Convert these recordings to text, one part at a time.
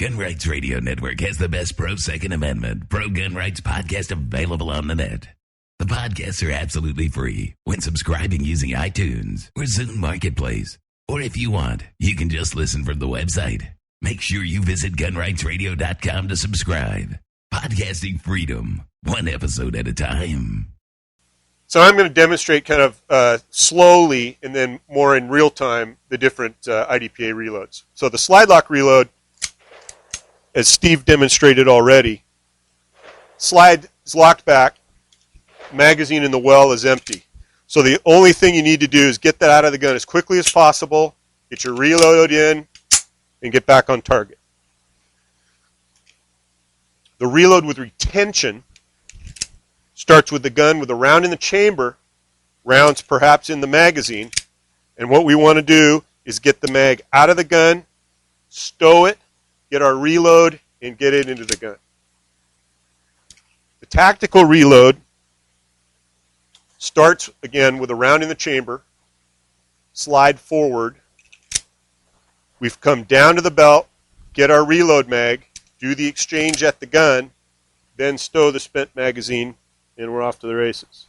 Gun Rights Radio Network has the best pro-Second Amendment, pro-gun rights podcast available on the net. The podcasts are absolutely free when subscribing using iTunes or Zune Marketplace. Or if you want, you can just listen from the website. Make sure you visit gunrightsradio.com to subscribe. Podcasting freedom, one episode at a time. So I'm going to demonstrate kind of slowly and then more in real time the different IDPA reloads. So the slide lock reload, as Steve demonstrated already, slide is locked back, magazine in the well is empty. So the only thing you need to do is get that out of the gun as quickly as possible, get your reload in, and get back on target. The reload with retention starts with the gun with a round in the chamber, rounds perhaps in the magazine, and what we want to do is get the mag out of the gun, stow it, get our reload, and get it into the gun. The tactical reload starts again with a round in the chamber, slide forward. We've come down to the belt, get our reload mag, do the exchange at the gun, then stow the spent magazine, and we're off to the races.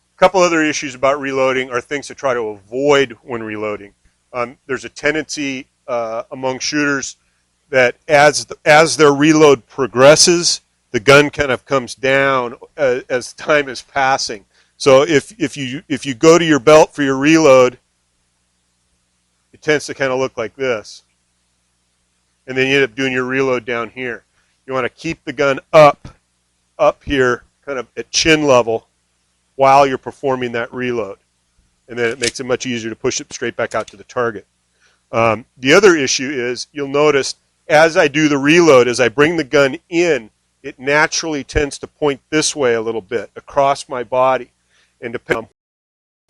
A couple other issues about reloading are things to try to avoid when reloading. There's a tendency among shooters that as their reload progresses, the gun kind of comes down as time is passing. So if you go to your belt for your reload, it tends to kind of look like this. And then you end up doing your reload down here. You want to keep the gun up here, kind of at chin level, while you're performing that reload. And then it makes it much easier to push it straight back out to the target. The other issue is, you'll notice, as I do the reload, as I bring the gun in, it naturally tends to point this way a little bit, across my body. And depending on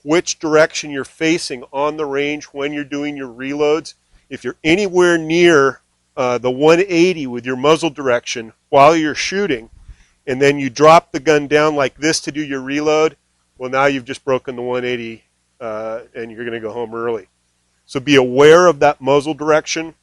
which direction you're facing on the range when you're doing your reloads, if you're anywhere near the 180 with your muzzle direction while you're shooting, and then you drop the gun down like this to do your reload, well, now you've just broken the 180 and you're going to go home early. So be aware of that muzzle direction.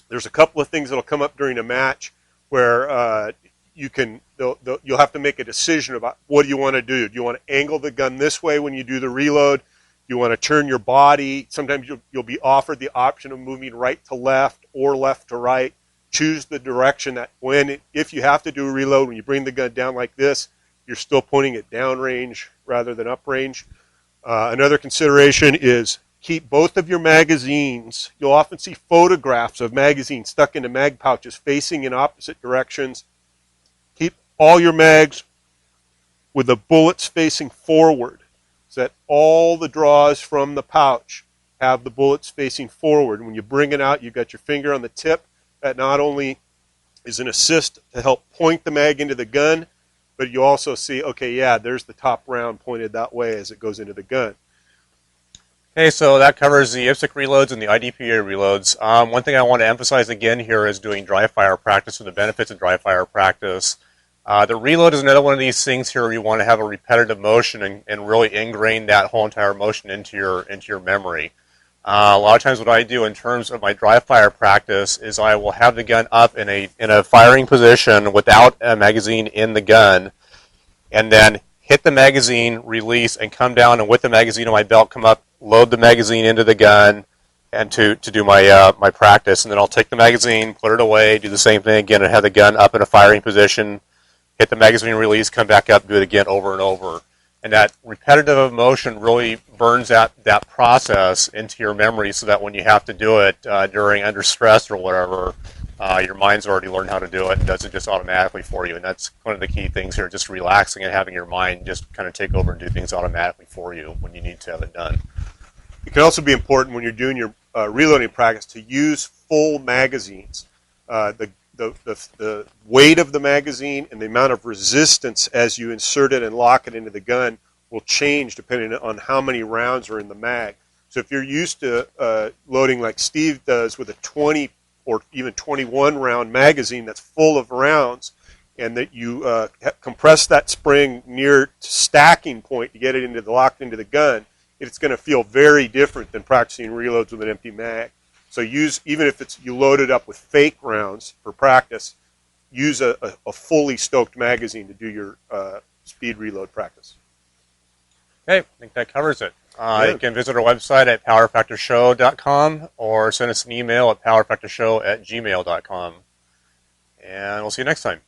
There's a couple of things that will come up during a match where you'll have to make a decision about what do you want to do. Do you want to angle the gun this way when you do the reload? Do you want to turn your body? Sometimes you'll be offered the option of moving right to left or left to right. Choose the direction that if you have to do a reload, when you bring the gun down like this, you're still pointing it downrange rather than uprange. Another consideration is keep both of your magazines. You'll often see photographs of magazines stuck into mag pouches facing in opposite directions. Keep all your mags with the bullets facing forward so that all the draws from the pouch have the bullets facing forward. When you bring it out, you've got your finger on the tip. That not only is an assist to help point the mag into the gun, but you also see, okay, yeah, there's the top round pointed that way as it goes into the gun. Okay, so that covers the IPSC reloads and the IDPA reloads. One thing I want to emphasize again here is doing dry fire practice and the benefits of dry fire practice. The reload is another one of these things here where you want to have a repetitive motion and really ingrain that whole entire motion into your memory. A lot of times what I do in terms of my dry fire practice is I will have the gun up in a firing position without a magazine in the gun, and then hit the magazine, release, and come down, and with the magazine on my belt, come up, load the magazine into the gun, and to do my my practice. And then I'll take the magazine, put it away, do the same thing again, and have the gun up in a firing position, hit the magazine, release, come back up, do it again over and over. And that repetitive motion really burns that process into your memory, so that when you have to do it during under stress or whatever, your mind's already learned how to do it and does it just automatically for you. And that's one of the key things here, just relaxing and having your mind just kind of take over and do things automatically for you when you need to have it done. It can also be important when you're doing your reloading practice to use full magazines. The weight of the magazine and the amount of resistance as you insert it and lock it into the gun will change depending on how many rounds are in the mag. So if you're used to loading like Steve does with a 20 or even 21 round magazine that's full of rounds, and that you compress that spring near stacking point to get it locked into the gun, it's going to feel very different than practicing reloads with an empty mag. So even if you load it up with fake rounds for practice, use a fully stoked magazine to do your speed reload practice. Okay, I think that covers it. You can visit our website at powerfactorshow.com or send us an email at powerfactorshow@gmail.com. And we'll see you next time.